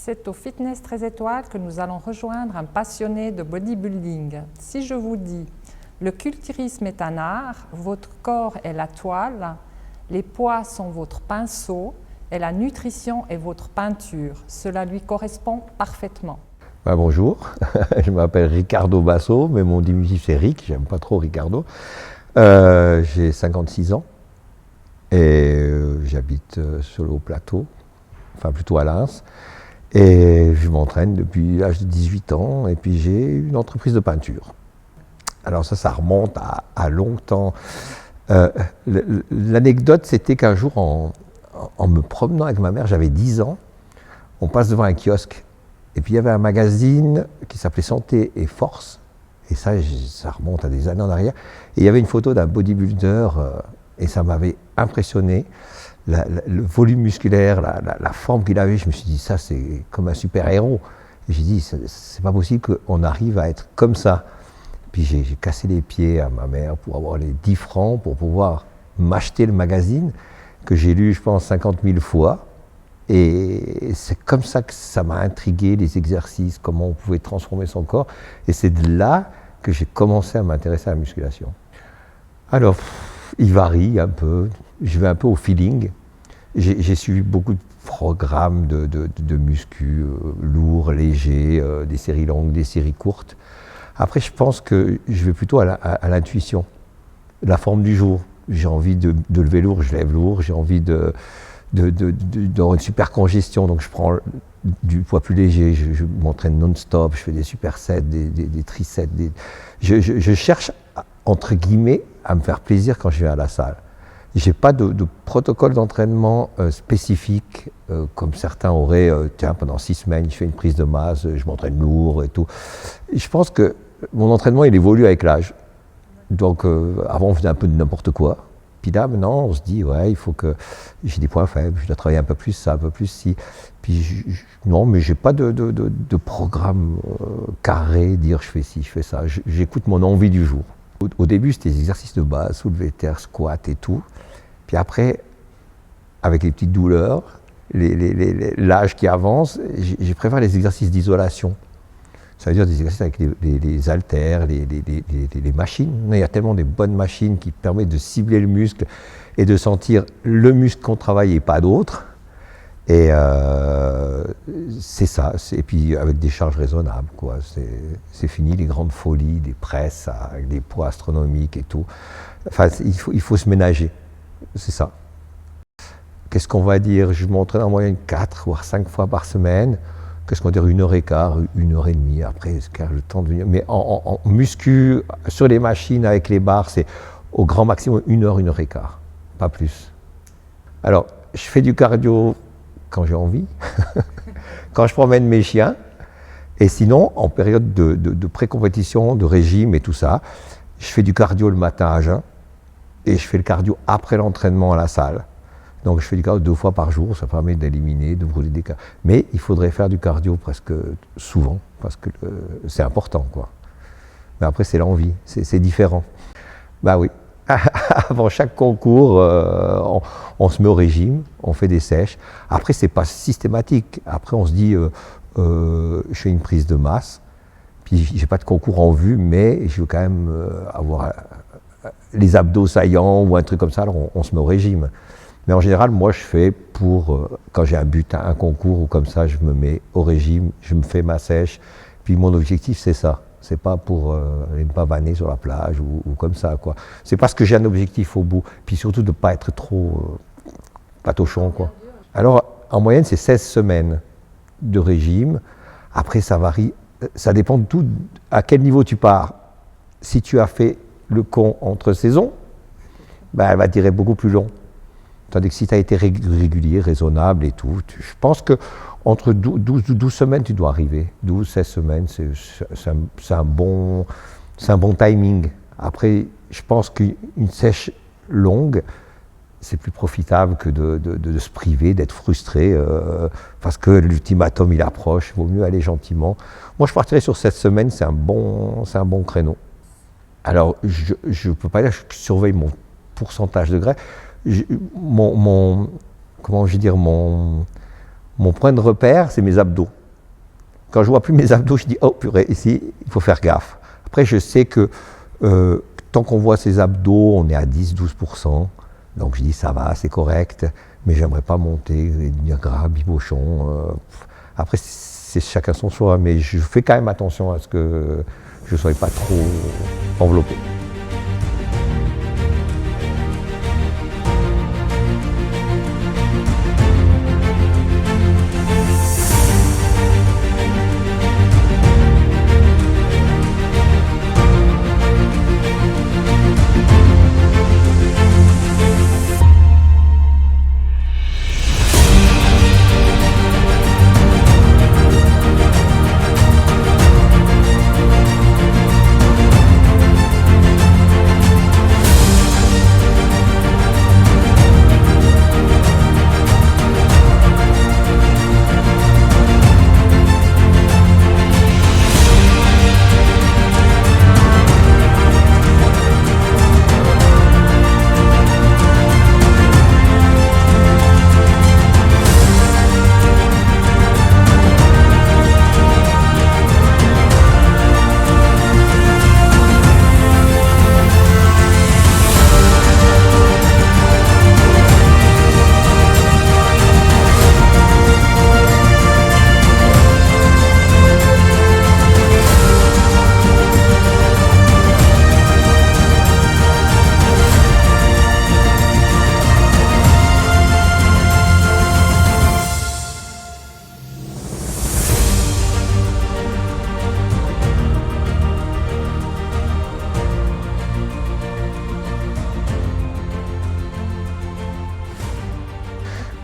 C'est au Fitness 13 étoiles que nous allons rejoindre un passionné de bodybuilding. Si je vous dis « Le culturisme est un art, votre corps est la toile, les poids sont votre pinceau et la nutrition est votre peinture », cela lui correspond parfaitement. Bonjour, je m'appelle Ricardo Basso, mais mon diminutif c'est Rick, j'aime pas trop Ricardo. J'ai 56 ans et j'habite sur le haut plateau, enfin plutôt à Lens. Et je m'entraîne depuis l'âge de 18 ans et puis j'ai une entreprise de peinture. Alors ça remonte à longtemps. L'anecdote, c'était qu'un jour, en me promenant avec ma mère, j'avais 10 ans, on passe devant un kiosque. Et puis il y avait un magazine qui s'appelait Santé et Force. Et ça remonte à des années en arrière. Et il y avait une photo d'un bodybuilder et ça m'avait impressionné. Le volume musculaire, la forme qu'il avait, je me suis dit, ça c'est comme un super-héros. Et j'ai dit, c'est pas possible qu'on arrive à être comme ça. Puis j'ai cassé les pieds à ma mère pour avoir les 10 francs pour pouvoir m'acheter le magazine que j'ai lu, je pense, 50 000 fois. Et c'est comme ça que ça m'a intrigué, les exercices, comment on pouvait transformer son corps. Et c'est de là que j'ai commencé à m'intéresser à la musculation. Alors, il varie un peu, je vais un peu au feeling. J'ai suivi beaucoup de programmes de muscu, lourds, légers, des séries longues, des séries courtes. Après, je pense que je vais plutôt à l'intuition, la forme du jour. J'ai envie de lever lourd, je lève lourd. J'ai envie d'avoir une super congestion, donc je prends du poids plus léger. Je m'entraîne non-stop, je fais des supersets, des trisets. Je cherche, entre guillemets, à me faire plaisir quand je vais à la salle. Je n'ai pas de protocole d'entraînement spécifique, comme certains auraient, tiens, pendant 6 semaines, je fais une prise de masse, je m'entraîne lourd et tout. Je pense que mon entraînement, il évolue avec l'âge. Donc, avant, on faisait un peu de n'importe quoi. Puis là, maintenant, on se dit, ouais, il faut que j'ai des points faibles, je dois travailler un peu plus ça, un peu plus ci. Puis, non, mais je n'ai pas de programme carré, dire je fais ci, je fais ça. J'écoute mon envie du jour. Au début, c'était des exercices de base, soulevé de terre, squat et tout. Puis après, avec les petites douleurs, l'âge qui avance, j'ai préféré les exercices d'isolation. Ça veut dire des exercices avec les haltères, les machines. Il y a tellement de bonnes machines qui permettent de cibler le muscle et de sentir le muscle qu'on travaille et pas d'autres. Et c'est ça. Et puis avec des charges raisonnables, quoi. C'est fini les grandes folies, des presses avec des poids astronomiques et tout. Enfin, il faut se ménager. C'est ça. Qu'est-ce qu'on va dire? Je m'entraîne en moyenne 4 voire 5 fois par semaine. Qu'est-ce qu'on va dire? 1h15, 1h30. Après, c'est le temps de venir. Mais en muscu, sur les machines, avec les barres, c'est au grand maximum 1h, 1h15. Pas plus. Alors, je fais du cardio quand j'ai envie, quand je promène mes chiens, et sinon, en période de pré-compétition, de régime et tout ça, je fais du cardio le matin à jeun, et je fais le cardio après l'entraînement à la salle. Donc je fais du cardio 2 fois par jour, ça permet d'éliminer, de brûler des calories. Mais il faudrait faire du cardio presque souvent, parce que c'est important, quoi. Mais après, c'est l'envie, c'est différent. Bah oui. Avant chaque concours, on se met au régime, on fait des sèches. Après, c'est pas systématique. Après, on se dit, je fais une prise de masse, puis j'ai pas de concours en vue, mais je veux quand même avoir les abdos saillants ou un truc comme ça, alors on se met au régime. Mais en général, moi, je fais quand j'ai un but, un concours ou comme ça, je me mets au régime, je me fais ma sèche. Puis mon objectif, c'est ça. C'est pas pour aller me pavaner sur la plage ou comme ça, quoi. C'est parce que j'ai un objectif au bout. Puis surtout de ne pas être trop patochon, quoi. Alors, en moyenne, c'est 16 semaines de régime. Après, ça varie. Ça dépend de tout, à quel niveau tu pars. Si tu as fait le con entre saisons, ben, elle va durer beaucoup plus long. Tandis que si tu as été régulier, raisonnable et tout, je pense qu'entre 12 semaines, tu dois arriver. 12-16 semaines, c'est un bon timing. Après, je pense qu'une sèche longue, c'est plus profitable que de se priver, d'être frustré, parce que l'ultimatum, il approche, il vaut mieux aller gentiment. Moi, je partirais sur 7 semaines, c'est un bon créneau. Alors, je ne peux pas dire que je surveille mon pourcentage de graisse. Mon Mon point de repère, c'est mes abdos. Quand je vois plus mes abdos, je dis, oh purée, ici, il faut faire gaffe. Après, je sais que tant qu'on voit ses abdos, on est à 10-12%. Donc je dis, ça va, c'est correct, mais j'aimerais pas monter et devenir gras, bibochon. Après, c'est chacun son choix, mais je fais quand même attention à ce que je ne sois pas trop enveloppé.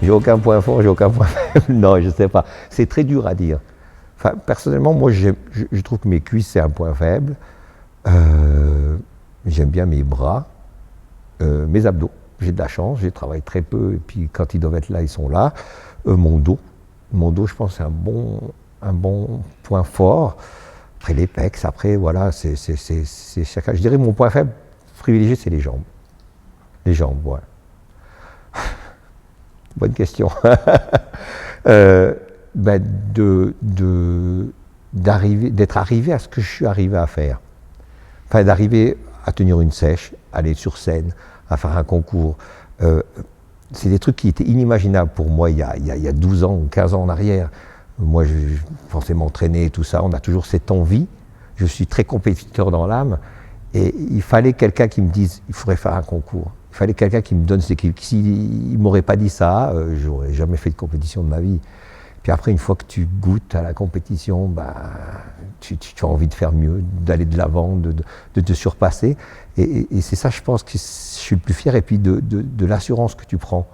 J'ai aucun point fort, j'ai aucun point faible. Non, je ne sais pas. C'est très dur à dire. Enfin, personnellement, moi, je trouve que mes cuisses, c'est un point faible. J'aime bien mes bras, mes abdos. J'ai de la chance, j'ai travaillé très peu, et puis quand ils doivent être là, ils sont là. Mon dos, je pense, c'est un bon point fort. Après les pecs, après, voilà, c'est chacun. Je dirais mon point faible privilégié, c'est les jambes. Les jambes, voilà. Bonne question. D'être arrivé à ce que je suis arrivé à faire. Enfin, d'arriver à tenir une sèche, aller sur scène, à faire un concours. C'est des trucs qui étaient inimaginables pour moi il y a 12 ans ou 15 ans en arrière. Moi, je pensais m'entraîner et tout ça. On a toujours cette envie. Je suis très compétiteur dans l'âme. Et il fallait quelqu'un qui me dise, il faudrait faire un concours. Il fallait quelqu'un qui me donne ces équipes. S'il ne m'aurait pas dit ça, j'aurais jamais fait de compétition de ma vie. Puis après, une fois que tu goûtes à la compétition, tu as envie de faire mieux, d'aller de l'avant, de te surpasser. Et c'est ça, je pense, que je suis le plus fier. Et puis de l'assurance que tu prends.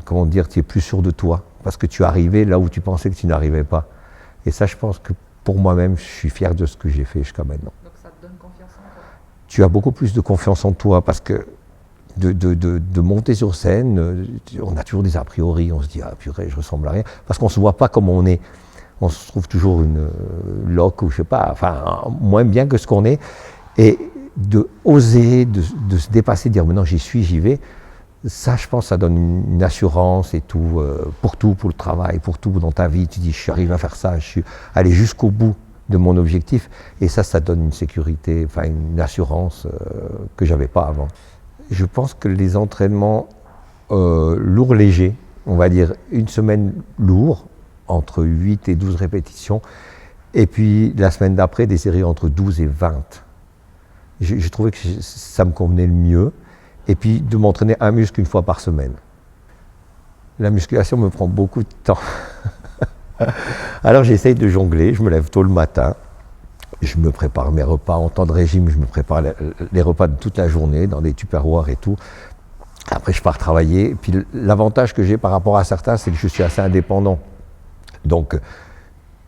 Comment dire, tu es plus sûr de toi. Parce que tu es arrivé là où tu pensais que tu n'arrivais pas. Et ça, je pense que pour moi-même, je suis fier de ce que j'ai fait jusqu'à maintenant. Donc ça te donne confiance en toi? Tu as beaucoup plus de confiance en toi parce que de monter sur scène, on a toujours des a priori, on se dit « Ah purée, je ressemble à rien », parce qu'on ne se voit pas comme on est. On se trouve toujours une loque ou je sais pas, enfin moins bien que ce qu'on est. Et de oser, de se dépasser, de dire « Maintenant j'y suis, j'y vais », ça je pense ça donne une assurance et tout, pour le travail, pour tout dans ta vie. Tu dis « Je suis arrivé à faire ça, je suis allé jusqu'au bout de mon objectif », et ça donne une sécurité, enfin une assurance que je n'avais pas avant. Je pense que les entraînements lourds-légers, on va dire une semaine lourd, entre 8 et 12 répétitions, et puis la semaine d'après, des séries entre 12 et 20. J'ai trouvé que ça me convenait le mieux, et puis de m'entraîner un muscle une fois par semaine. La musculation me prend beaucoup de temps. Alors j'essaye de jongler, je me lève tôt le matin, je me prépare mes repas en temps de régime, je me prépare les repas de toute la journée dans des tupperwares et tout. Après je pars travailler, et puis l'avantage que j'ai par rapport à certains, c'est que je suis assez indépendant. Donc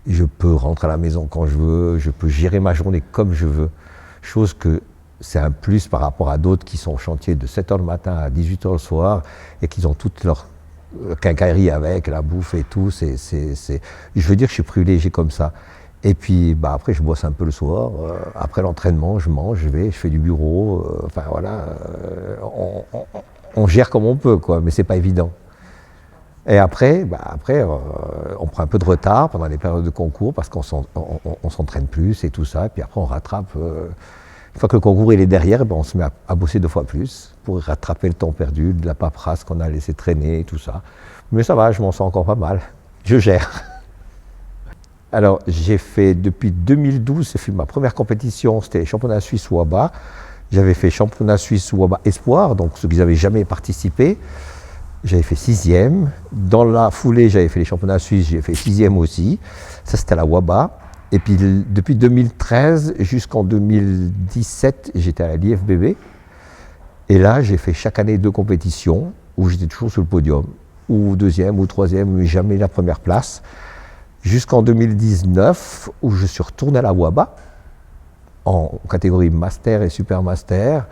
je peux rentrer à la maison quand je veux, je peux gérer ma journée comme je veux. Chose que c'est un plus par rapport à d'autres qui sont au chantier de 7h le matin à 18h le soir et qui ont toute leur quincaillerie avec, la bouffe et tout. Je veux dire que je suis privilégié comme ça. Et puis après je bosse un peu le soir, après l'entraînement je mange, je fais du bureau, enfin voilà, on gère comme on peut quoi, mais c'est pas évident. Et après, on prend un peu de retard pendant les périodes de concours parce qu'on s'entraîne plus et tout ça. Et puis après, on rattrape. Une fois que le concours il est derrière, on se met à bosser 2 fois plus pour rattraper le temps perdu, de la paperasse qu'on a laissé traîner et tout ça. Mais ça va, je m'en sors encore pas mal. Je gère. Alors, j'ai fait depuis 2012, c'est ma première compétition, c'était les championnats suisses WABA. J'avais fait championnat suisse WABA Espoir, donc ceux qui n'avaient jamais participé. J'avais fait 6e. Dans la foulée, j'avais fait les championnats suisses, j'ai fait 6e aussi. Ça, c'était à la WABA. Et puis, depuis 2013 jusqu'en 2017, j'étais à la l'IFBB. Et là, j'ai fait chaque année 2 compétitions où j'étais toujours sur le podium, ou 2e ou 3e, mais jamais la première place. Jusqu'en 2019, où je suis retourné à la WABA, en catégorie Master et Super Master.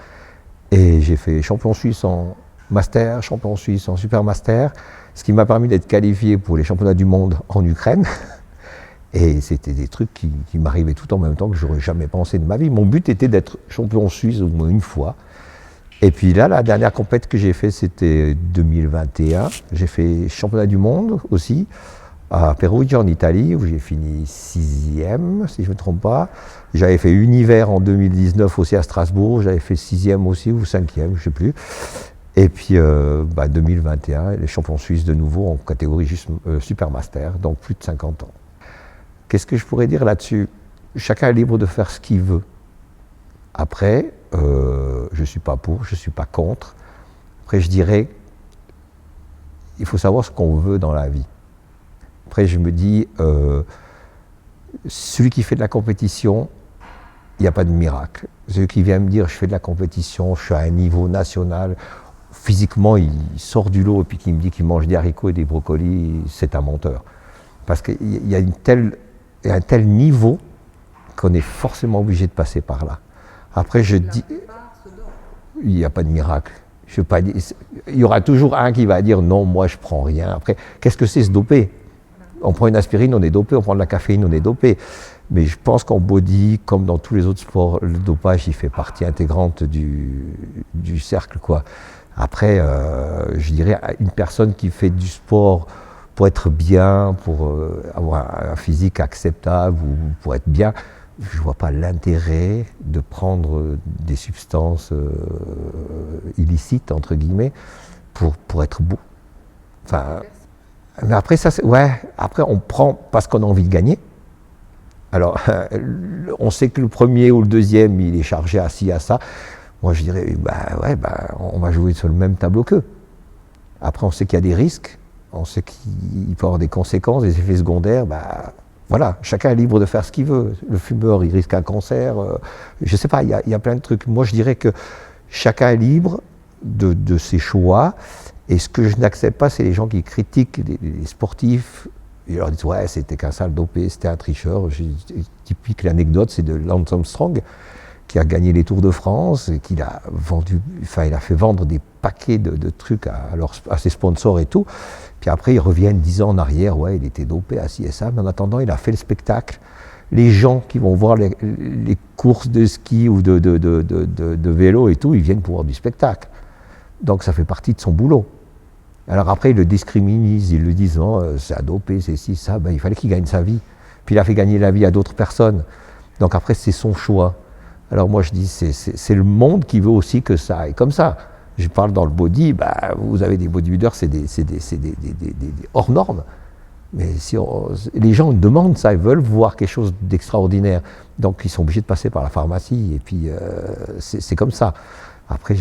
Et j'ai fait champion suisse en Master, champion suisse en Super Master, ce qui m'a permis d'être qualifié pour les championnats du monde en Ukraine. Et c'était des trucs qui m'arrivaient tout en même temps que j'aurais jamais pensé de ma vie. Mon but était d'être champion suisse au moins une fois. Et puis là, la dernière compète que j'ai fait, c'était 2021. J'ai fait championnat du monde aussi, à Perugia en Italie, où j'ai fini 6e, si je ne me trompe pas. J'avais fait Univers en 2019 aussi à Strasbourg. J'avais fait 6e aussi, ou 5e, je ne sais plus. Et puis 2021, les champions suisses de nouveau en catégorie juste Super Master, donc plus de 50 ans. Qu'est-ce que je pourrais dire là-dessus? Chacun est libre de faire ce qu'il veut. Après, je ne suis pas pour, je ne suis pas contre. Après, je dirais, il faut savoir ce qu'on veut dans la vie. Après, je me dis, celui qui fait de la compétition, il n'y a pas de miracle. Celui qui vient me dire, je fais de la compétition, je suis à un niveau national, physiquement, il sort du lot et puis qui me dit qu'il mange des haricots et des brocolis, c'est un menteur. Parce qu'il y a un tel niveau qu'on est forcément obligé de passer par là. Après, je dis, il n'y a pas de miracle. Je pas dire, il y aura toujours un qui va dire non, moi je prends rien. Après, qu'est-ce que c'est se doper? On prend une aspirine, on est dopé, on prend de la caféine, on est dopé. Mais je pense qu'en body, comme dans tous les autres sports, le dopage, il fait partie intégrante du cercle, quoi. Après, je dirais, une personne qui fait du sport pour être bien, pour avoir un physique acceptable ou pour être bien, je ne vois pas l'intérêt de prendre des substances illicites, entre guillemets, pour être beau. Enfin, mais après, après, on prend parce qu'on a envie de gagner. Alors, on sait que le premier ou le deuxième, il est chargé à ci, à ça. Moi, je dirais, on va jouer sur le même tableau qu'eux. Après, on sait qu'il y a des risques, on sait qu'il peut y avoir des conséquences, des effets secondaires. Voilà, chacun est libre de faire ce qu'il veut. Le fumeur, il risque un cancer. Je ne sais pas, il y a plein de trucs. Moi, je dirais que chacun est libre de ses choix. Et ce que je n'accepte pas, c'est les gens qui critiquent les sportifs. Ils leur disent, ouais, c'était qu'un sale dopé, c'était un tricheur. Typique, l'anecdote, c'est de Lance Armstrong, qui a gagné les Tours de France et qui a vendu, il a fait vendre des paquets de trucs à ses sponsors et tout. Puis après, ils reviennent 10 ans en arrière, ouais, il était dopé, à ci et ça, mais en attendant, il a fait le spectacle. Les gens qui vont voir les courses de ski ou de vélo et tout, ils viennent pour voir du spectacle. Donc ça fait partie de son boulot. Alors après, ils le discriminent, ils le disent, non, c'est un dopé, c'est ci, ça. Il fallait qu'il gagne sa vie. Puis il a fait gagner la vie à d'autres personnes. Donc après, c'est son choix. Alors moi, je dis, c'est le monde qui veut aussi que ça aille comme ça. Je parle dans le body, vous avez des bodybuilders, c'est des hors normes. Mais si les gens demandent ça, ils veulent voir quelque chose d'extraordinaire. Donc ils sont obligés de passer par la pharmacie. Et puis c'est comme ça. Après,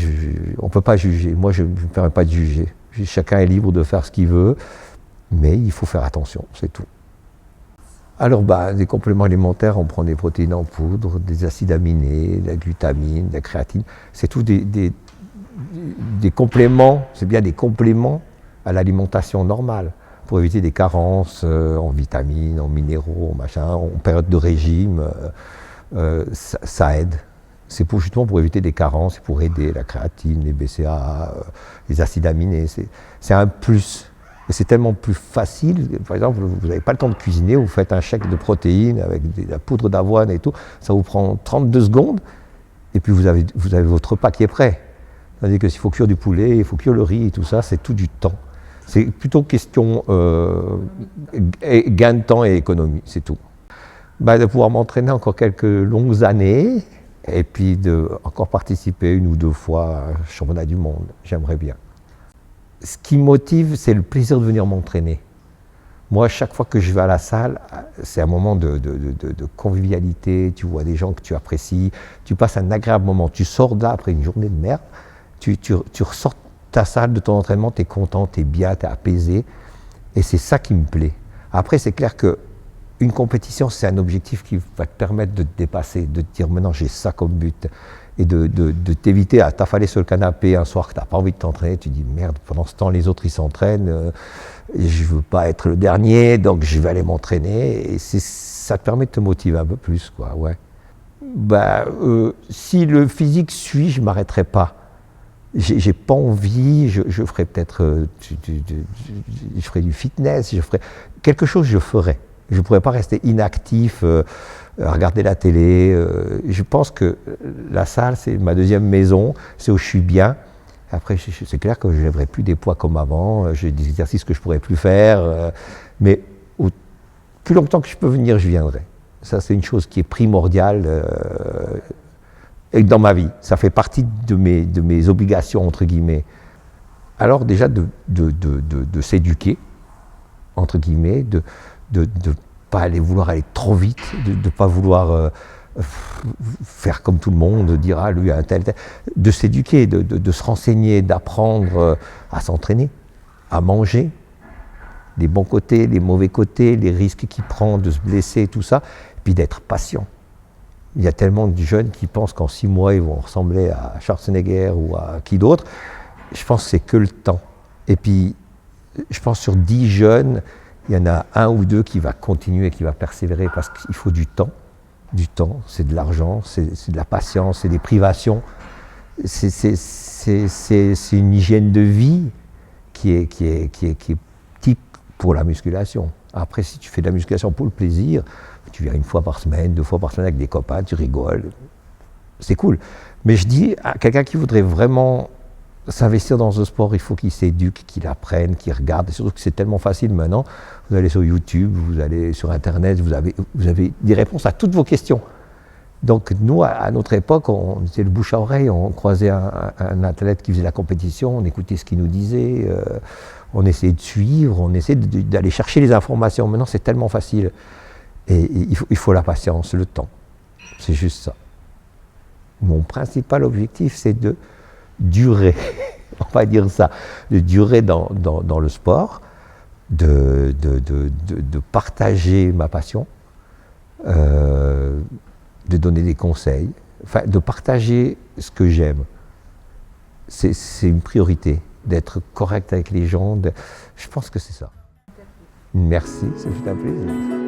on ne peut pas juger. Moi, je ne me permets pas de juger. Chacun est libre de faire ce qu'il veut, mais il faut faire attention, c'est tout. Alors, des compléments alimentaires, on prend des protéines en poudre, des acides aminés, de la glutamine, de la créatine. C'est tout des compléments, c'est bien des compléments à l'alimentation normale, pour éviter des carences en vitamines, en minéraux, en machin, en période de régime. Ça aide. C'est justement pour éviter des carences, pour aider la créatine, les BCAA, les acides aminés. C'est un plus. Et c'est tellement plus facile. Par exemple, vous n'avez pas le temps de cuisiner, vous faites un shake de protéines avec de la poudre d'avoine et tout. Ça vous prend 32 secondes et puis vous avez votre repas qui est prêt. C'est-à-dire que s'il faut cuire du poulet, il faut cuire le riz et tout ça, c'est tout du temps. C'est plutôt question gain de temps et économie, c'est tout. De pouvoir m'entraîner encore quelques longues années et puis de encore participer 1 ou 2 fois à championnat du monde, j'aimerais bien. Ce qui me motive, c'est le plaisir de venir m'entraîner. Moi, chaque fois que je vais à la salle, c'est un moment de convivialité, tu vois des gens que tu apprécies, tu passes un agréable moment, tu sors de là après une journée de merde, tu ressors de ta salle, de ton entraînement, tu es content, tu es bien, tu es apaisé, et c'est ça qui me plaît. Après, c'est clair qu'une compétition, c'est un objectif qui va te permettre de te dépasser, de te dire maintenant j'ai ça comme but, et de t'éviter à t'affaler sur le canapé un soir que tu n'as pas envie de t'entraîner, tu dis merde, pendant ce temps les autres ils s'entraînent, je ne veux pas être le dernier, donc je vais aller m'entraîner, et ça te permet de te motiver un peu plus, quoi, ouais. Si le physique suit, je ne m'arrêterai pas. J'ai pas envie, je ferai peut-être je ferai du fitness, je ferai quelque chose, je ferai. Je ne pourrais pas rester inactif, regarder la télé. Je pense que la salle, c'est ma deuxième maison, c'est où je suis bien. Après, c'est clair que je ne lèverai plus des poids comme avant, j'ai des exercices que je ne pourrais plus faire, mais plus longtemps que je peux venir, je viendrai. Ça, c'est une chose qui est primordiale dans ma vie. Ça fait partie de mes obligations, entre guillemets. Alors déjà, de s'éduquer, entre guillemets, de ne pas vouloir aller trop vite, de ne pas vouloir faire comme tout le monde, de dire « ah, lui, un tel », de s'éduquer, de se renseigner, d'apprendre à s'entraîner, à manger, les bons côtés, les mauvais côtés, les risques qu'il prend de se blesser, tout ça, et puis d'être patient. Il y a tellement de jeunes qui pensent qu'en 6 mois, ils vont ressembler à Schwarzenegger ou à qui d'autre. Je pense que c'est que le temps. Et puis, je pense sur 10 jeunes, il y en a 1 ou 2 qui va continuer, qui va persévérer parce qu'il faut du temps. Du temps, c'est de l'argent, c'est de la patience, c'est des privations. C'est une hygiène de vie qui est type pour la musculation. Après, si tu fais de la musculation pour le plaisir, tu viens 1 fois par semaine, 2 fois par semaine avec des copains, tu rigoles. C'est cool. Mais je dis à quelqu'un qui voudrait vraiment s'investir dans ce sport, il faut qu'il s'éduque, qu'il apprenne, qu'il regarde. Et surtout que c'est tellement facile maintenant. Vous allez sur YouTube, vous allez sur Internet, vous avez des réponses à toutes vos questions. Donc nous, à notre époque, on était le bouche à oreille, on croisait un athlète qui faisait la compétition, on écoutait ce qu'il nous disait, on essayait de suivre, on essayait d'aller chercher les informations. Maintenant, c'est tellement facile. Et il faut la patience, le temps. C'est juste ça. Mon principal objectif, c'est de durer, on va dire ça, de durer dans le sport, de partager ma passion, de donner des conseils, enfin de partager ce que j'aime. C'est une priorité, d'être correct avec les gens. Je pense que c'est ça. Merci, ça fait un plaisir.